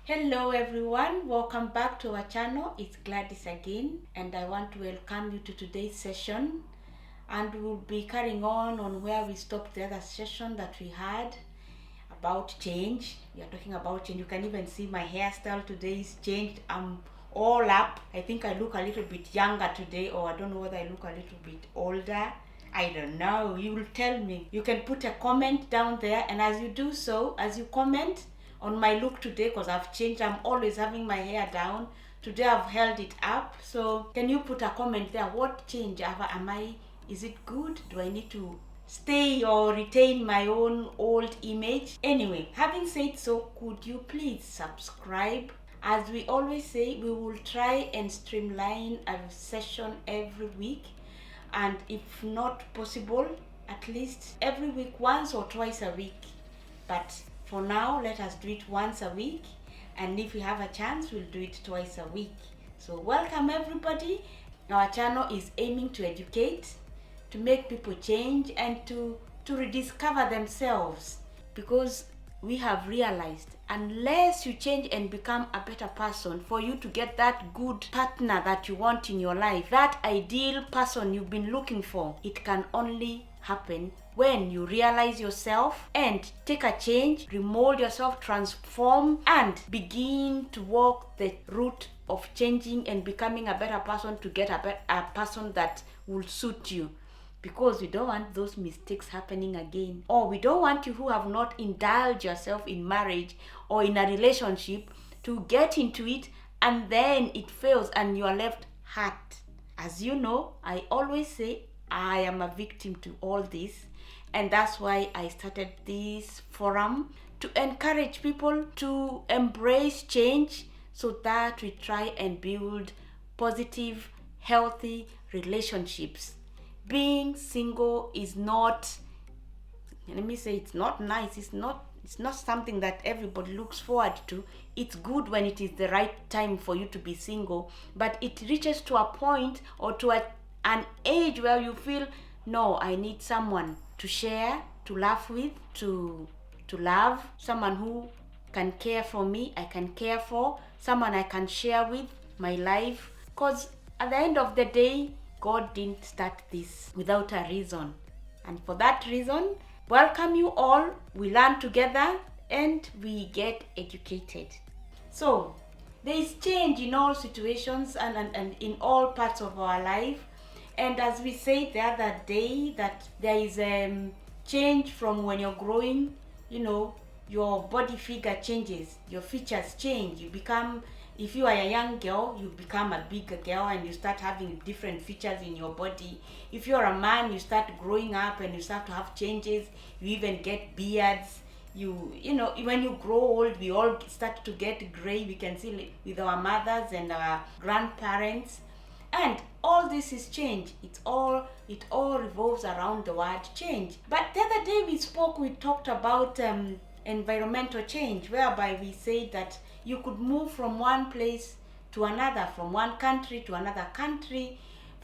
Hello everyone, welcome back to our channel. It's Gladys again, and I want to welcome you to today's session. And we'll be carrying on where we stopped the other session that we had about change. We are talking about change. You can even see my hairstyle today is changed. I'm all up. I think I look a little bit younger today, or I don't know whether I look a little bit older. I don't know. You will tell me. You can put a comment down there, and as you do so, as you comment on my look today, because I've changed, I'm always having my hair down. Today I've held it up. So can you put a comment there? What change am I? Is it good? Do I need to stay or retain my own old image? Anyway, having said so, could you please subscribe? As we always say, we will try and streamline a session every week, and if not possible, at least every week, once or twice a week. But for now, let us do it once a week, and if we have a chance, we'll do it twice a week. So welcome everybody. Our channel is aiming to educate, to make people change, and to rediscover themselves, because we have realized unless you change and become a better person, for you to get that good partner that you want in your life, that ideal person you've been looking for, it can only happen when you realize yourself and take a change, remold yourself, transform, and begin to walk the route of changing and becoming a better person to get a person that will suit you. Because we don't want those mistakes happening again. Or we don't want you who have not indulged yourself in marriage or in a relationship to get into it and then it fails and you are left hurt. As you know, I always say I am a victim to all this, and that's why I started this forum to encourage people to embrace change so that we try and build positive, healthy relationships. Being single is not, let me say, it's not nice. It's not something that everybody looks forward to. It's good when it is the right time for you to be single, but it reaches to a point or to an age where you feel, no, I need someone to share, to laugh with, to love, someone who can care for me, I can care for, someone I can share with my life. Because at the end of the day, God didn't start this without a reason. And for that reason, welcome you all. We learn together and we get educated. So, there is change in all situations and in all parts of our life. And as we said the other day, that there is change from when you're growing, your body figure changes, your features change, you become, if you are a young girl, you become a bigger girl and you start having different features in your body. If you're a man, you start growing up and you start to have changes. You even get beards. When you grow old, we all start to get gray. We can see with our mothers and our grandparents. And all this is change. It all revolves around the word change. But the other day we talked about environmental change, whereby we said that you could move from one place to another, from one country to another country,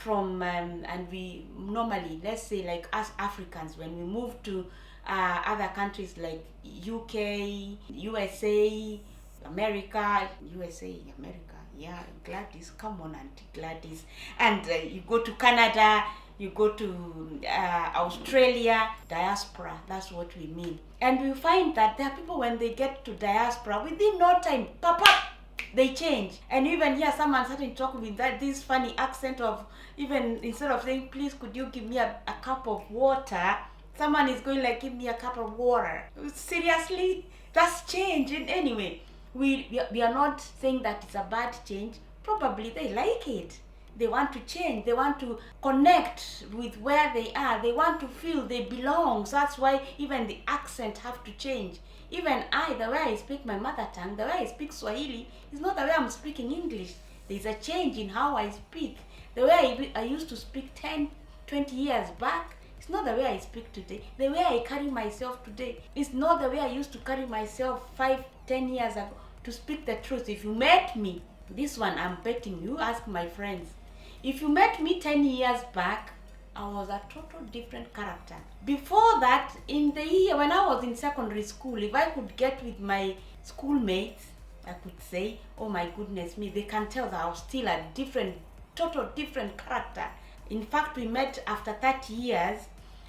and we normally, let's say like us Africans, when we move to other countries like UK, USA, America, yeah, Gladys, come on, Auntie Gladys. And you go to Canada, you go to Australia, diaspora, that's what we mean. And we find that there are people, when they get to diaspora, within no time, they change. And even here, someone started talking with this funny accent of, even instead of saying, please, could you give me a cup of water, someone is going like, give me a cup of water. Seriously? That's change. And anyway, we are not saying that it's a bad change. Probably they like it. They want to change. They want to connect with where they are. They want to feel they belong. So that's why even the accent have to change. Even the way I speak my mother tongue, the way I speak Swahili is not the way I'm speaking English. There's a change in how I speak. The way I used to speak 10, 20 years back, it's not the way I speak today. The way I carry myself today is not the way I used to carry myself 5, 10 years ago. To speak the truth, if you met me, this one I'm betting you, ask my friends. If you met me 10 years back, I was a total different character. Before that, in the year when I was in secondary school, if I could get with my schoolmates, I could say, oh my goodness me, they can tell that I was still a total different character. In fact, we met after 30 years,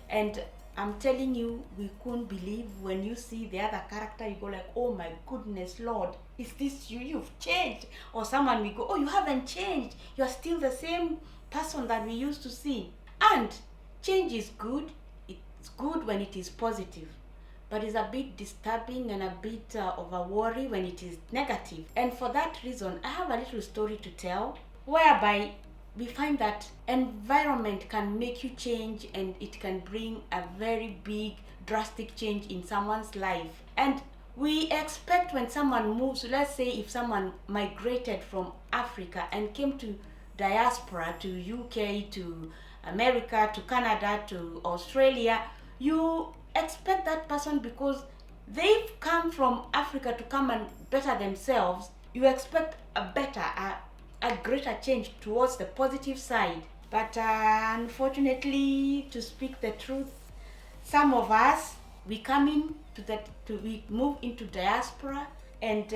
and I'm telling you, we couldn't believe when you see the other character, you go like, oh my goodness, Lord, is this you? You've changed. Or someone will go, oh, you haven't changed. You're still the same person that we used to see. And change is good. It's good when it is positive. But it's a bit disturbing and a bit of a worry when it is negative. And for that reason, I have a little story to tell, whereby we find that environment can make you change, and it can bring a very big drastic change in someone's life. And we expect when someone moves, let's say if someone migrated from Africa and came to diaspora, to UK, to America, to Canada, to Australia, you expect that person, because they've come from Africa to come and better themselves, you expect a greater change towards the positive side. But unfortunately, to speak the truth, some of us, we move into diaspora, and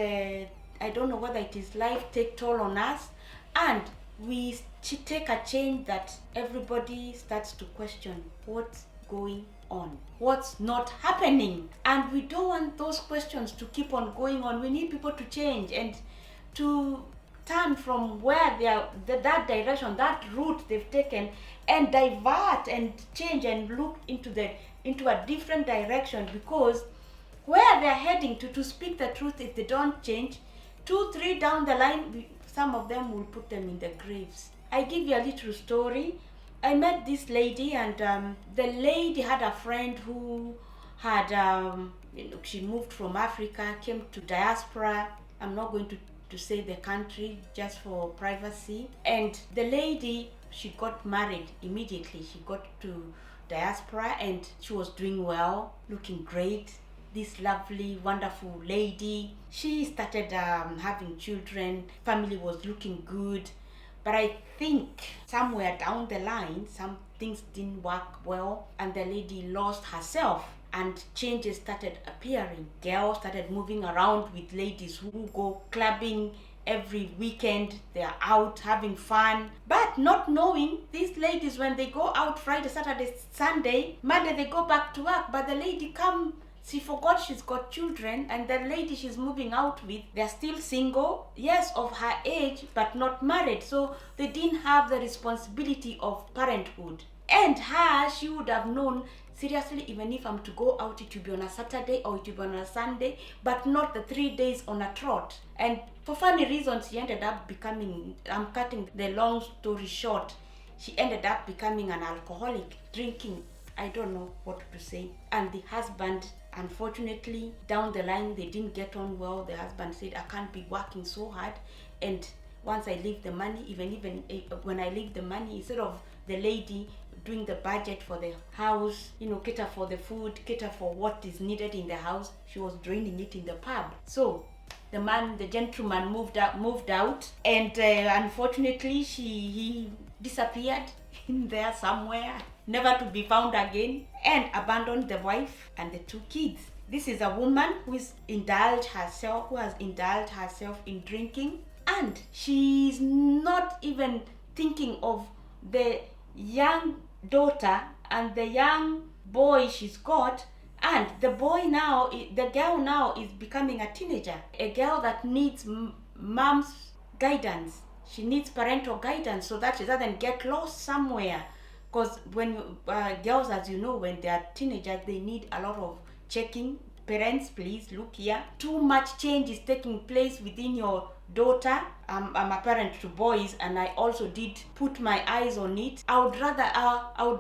I don't know whether it is life take toll on us, and we take a change that everybody starts to question what's going on, what's not happening. And we don't want those questions to keep on going on. We need people to change and to turn from where they are, that direction, that route they've taken, and divert and change and look into a different direction. Because where they're heading to speak the truth, if they don't change, 2-3 down the line, some of them will put them in the graves. I give you a little story. I met this lady, and the lady had a friend who had she moved from Africa, came to diaspora. I'm not going to say the country just for privacy. And the lady, she got married immediately. She got to diaspora, and she was doing well, looking great. This lovely, wonderful lady. She started having children. Family was looking good. But I think somewhere down the line, some things didn't work well, and the lady lost herself, and changes started appearing. Girls started moving around with ladies who go clubbing every weekend. They're out having fun, but not knowing these ladies, when they go out Friday, Saturday, Sunday, Monday they go back to work. But the lady she forgot she's got children, and the lady she's moving out with, they're still single, yes, of her age, but not married. So they didn't have the responsibility of parenthood. And she would have known, seriously, even if I'm to go out, it will be on a Saturday or it will be on a Sunday, but not the 3 days on a trot. And for funny reasons, she ended up becoming, I'm cutting the long story short, she ended up becoming an alcoholic, drinking. I don't know what to say. And the husband, unfortunately, down the line, they didn't get on well. The husband said, I can't be working so hard, and once I leave the money, even when I leave the money, instead of the lady doing the budget for the house, cater for the food, cater for what is needed in the house, she was draining it in the pub. So the gentleman moved out, and unfortunately, he disappeared in there somewhere, never to be found again, and abandoned the wife and the 2 kids. This is a woman who has indulged herself in drinking, and she's not even thinking of the young daughter and the young boy she's got. And the girl now is becoming a teenager, a girl that needs mom's guidance. She needs parental guidance so that she doesn't get lost somewhere. Because when girls, as you know, when they are teenagers, they need a lot of checking. Parents, please look here. Too much change is taking place within your daughter. I'm a parent to boys, and I also did put my eyes on it. I would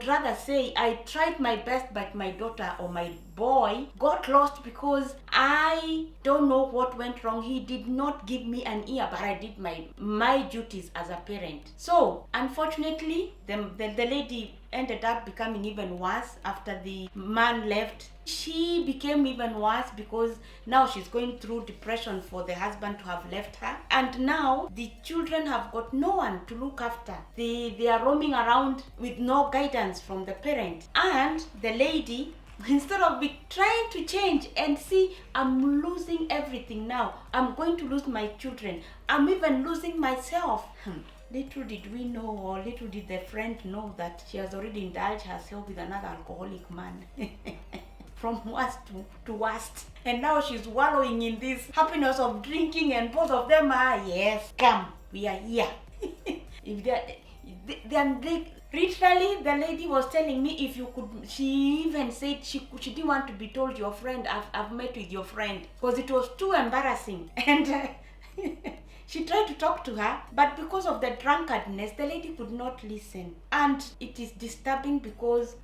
rather say I tried my best, but my daughter or my boy got lost because I don't know what went wrong. He did not give me an ear, but I did my duties as a parent. So unfortunately, the lady ended up becoming even worse after the man left. She became even worse because now she's going through depression for the husband to have left her, and now the children have got no one to look after. They are roaming around with no guidance from the parent. And the lady Instead of trying to change and see, I'm losing everything now. I'm going to lose my children. I'm even losing myself. Little did we know, or little did the friend know, that she has already indulged herself with another alcoholic man. From worst to worst. And now she's wallowing in this happiness of drinking, and both of them are, yes, come, we are here. If they literally, the lady was telling me, if you could, she even said she didn't want to be told, your friend, I've met with your friend, because it was too embarrassing. And she tried to talk to her, but because of the drunkardness, the lady could not listen. And it is disturbing, because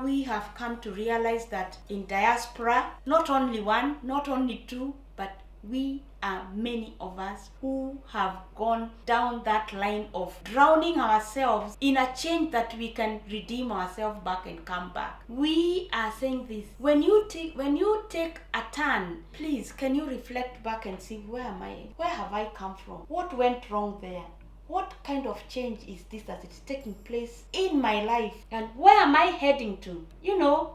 we have come to realize that in diaspora, not only one, not only two, but we are many of us who have gone down that line of drowning ourselves in a change that we can redeem ourselves back and come back. We are saying this. When you take a turn, please, can you reflect back and see, where am I? Where have I come from? What went wrong there? What kind of change is this that is taking place in my life? And where am I heading to?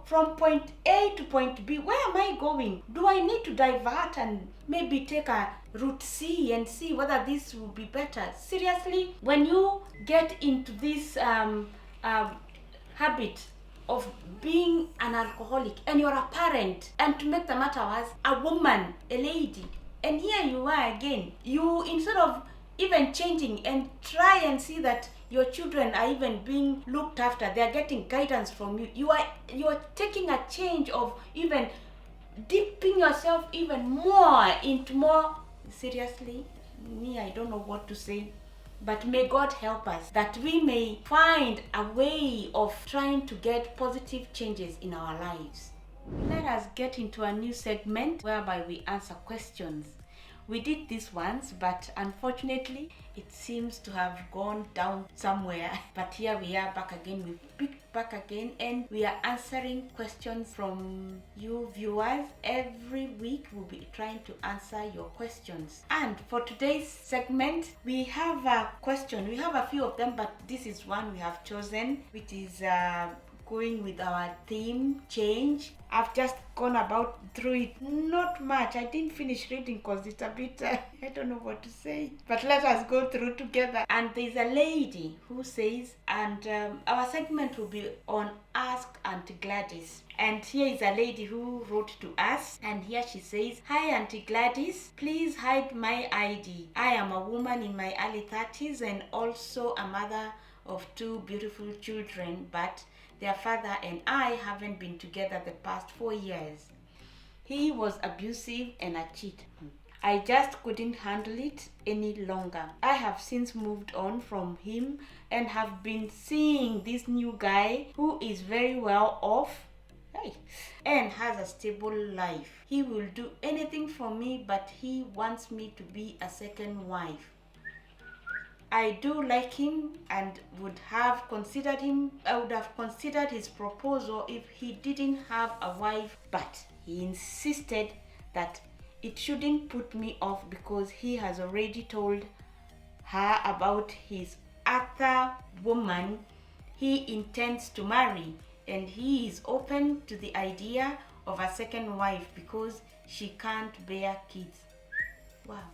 From point A to point B, where am I going? Do I need to divert and maybe take a route C and see whether this will be better? Seriously, when you get into this habit of being an alcoholic, and you're a parent, and to make the matter worse, a woman, a lady, and here you are again, you, instead of even changing and try and see that your children are even being looked after, they are getting guidance from you, you are taking a change of even dipping yourself even more into more. Seriously, I don't know what to say, but may God help us that we may find a way of trying to get positive changes in our lives. Let us get into a new segment whereby we answer questions. We did this once, but unfortunately it seems to have gone down somewhere. But here we are back again. We picked back again, and we are answering questions from you viewers. Every week we'll be trying to answer your questions. And for today's segment, we have a question. We have a few of them, but this is one we have chosen, which is going with our theme, change. I've just gone about through it, not much. I didn't finish reading because it's a bit, I don't know what to say. But let us go through together. And there's a lady who says, and our segment will be on Ask Auntie Gladys. And here is a lady who wrote to us, and here she says, "Hi Auntie Gladys, please hide my ID. I am a woman in my early 30s and also a mother of 2 beautiful children, but their father and I haven't been together the past 4 years. He was abusive and a cheat. I just couldn't handle it any longer. I have since moved on from him and have been seeing this new guy who is very well off and has a stable life. He will do anything for me, but he wants me to be a second wife. I do like him and would have considered his proposal if he didn't have a wife, but he insisted that it shouldn't put me off because he has already told her about his other woman he intends to marry, and he is open to the idea of a second wife because she can't bear kids." Wow.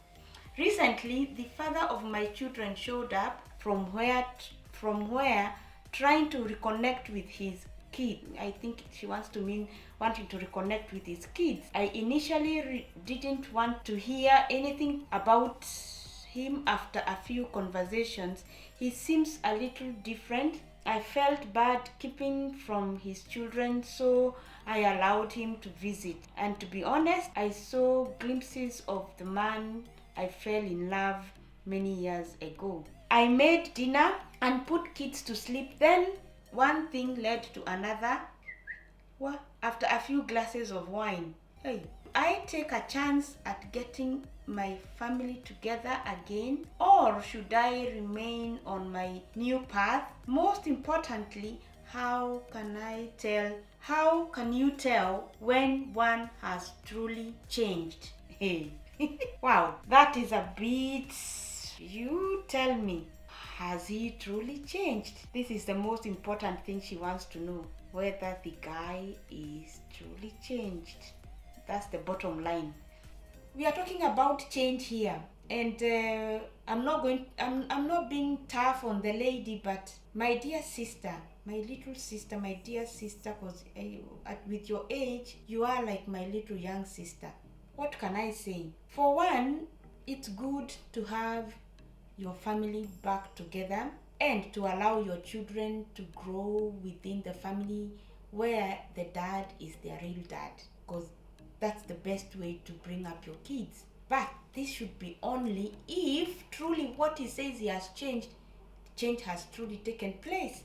"Recently, the father of my children showed up from where trying to reconnect with his kids." I think she wants to mean wanting to reconnect with his kids. "I initially didn't want to hear anything about him. After a few conversations, he seems a little different. I felt bad keeping from his children, so I allowed him to visit. And to be honest, I saw glimpses of the man I fell in love many years ago. I made dinner and put kids to sleep. Then one thing led to another. What? After a few glasses of wine. I take a chance at getting my family together again, or should I remain on my new path? Most importantly, how can you tell when one has truly changed?" Wow, that is a bit, you tell me, has he truly changed? This is the most important thing she wants to know. whether the guy is truly changed. That's the bottom line. We are talking about change here, and I'm not being tough on the lady, but my dear sister, my little sister, my dear sister, because with your age, you are like my little young sister. What can I say? For one, it's good to have your family back together and to allow your children to grow within the family where the dad is their real dad, because that's the best way to bring up your kids. But this should be only if truly what he says he has changed, change has truly taken place.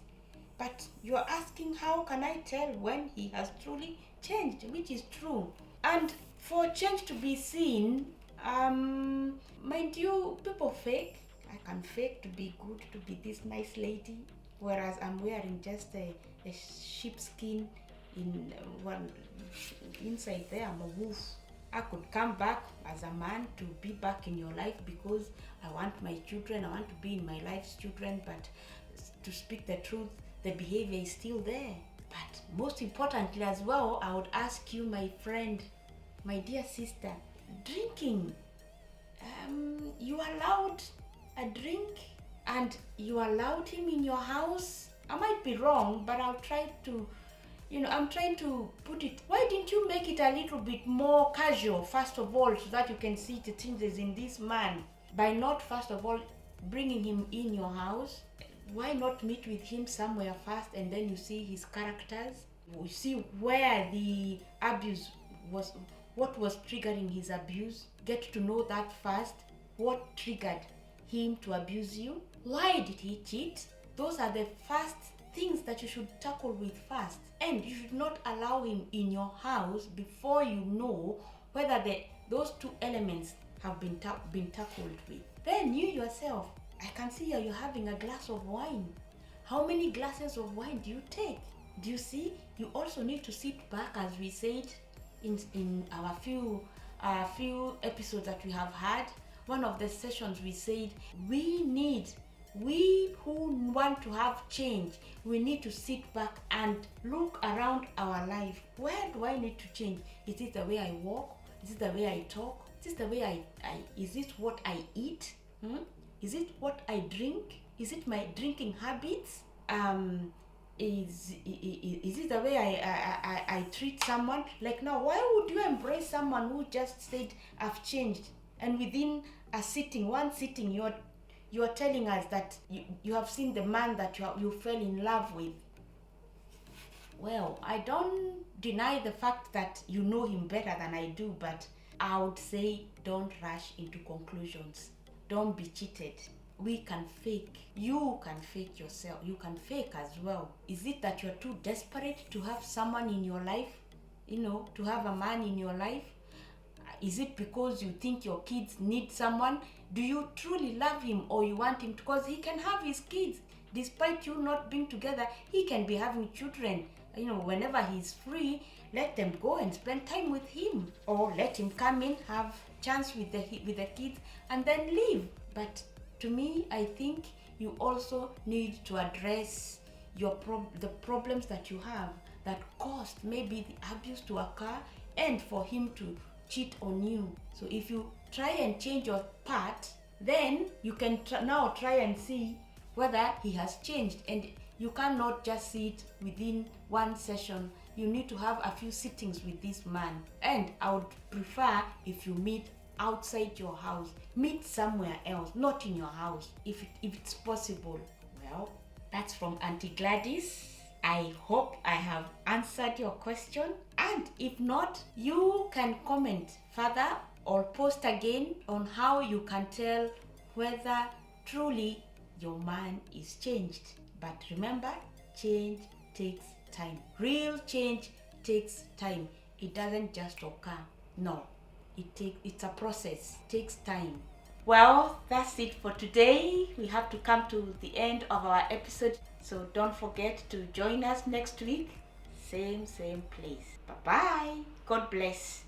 But you're asking, how can I tell when he has truly changed, which is true. And for change to be seen, mind you, people fake. I can fake to be good, to be this nice lady, whereas I'm wearing just a sheepskin in one inside there. I'm a wolf. I could come back as a man to be back in your life because I want my children, I want to be in my life's children, but to speak the truth, the behavior is still there. But most importantly as well, I would ask you, my friend, my dear sister, drinking. You allowed a drink and you allowed him in your house? I might be wrong, but I'll try to, I'm trying to put it. Why didn't you make it a little bit more casual, first of all, so that you can see the changes in this man? By not, first of all, bringing him in your house, why not meet with him somewhere first and then you see his characters? You see where the abuse was, what was triggering his abuse. Get to know that first. What triggered him to abuse you? Why did he cheat? Those are the first things that you should tackle with first. And you should not allow him in your house before you know whether those two elements have been tackled with. Then you yourself, I can see you're having a glass of wine. How many glasses of wine do you take? Do you see? You also need to sit back, as we said in our few episodes that we have had. One of the sessions we said we who want to have change, we need to sit back and look around our life. Where do I need to change? Is it the way I walk? Is it the way I talk? Is it the way is it what I eat? Is it what I drink? Is it my drinking habits? Is it the way I treat someone? Like now, why would you embrace someone who just said I've changed, and within one sitting, you're telling us that you have seen the man that you fell in love with? Well, I don't deny the fact that you know him better than I do, but I would say don't rush into conclusions. Don't be cheated. We can fake. You can fake yourself. You can fake as well. Is it that you're too desperate to have someone in your life? To have a man in your life? Is it because you think your kids need someone? Do you truly love him, or you want him? Because he can have his kids. Despite you not being together, he can be having children. Whenever he's free, let them go and spend time with him. Or let him come in, have chance with the kids, and then leave. But to me, I think you also need to address the problems that you have that caused maybe the abuse to occur and for him to cheat on you. So if you try and change your part, then you can now try and see whether he has changed. And you cannot just see it within one session. You need to have a few sittings with this man. And I would prefer if you meet outside your house, meet somewhere else, not in your house, if it's possible. Well, that's from Auntie Gladys. I hope I have answered your question, and if not, you can comment further or post again on how you can tell whether truly your man is changed. But remember, change takes time. Real change takes time. It doesn't just occur. No. It's a process. It takes time. Well, that's it for today. We have to come to the end of our episode. So don't forget to join us next week. Same place. Bye-bye. God bless.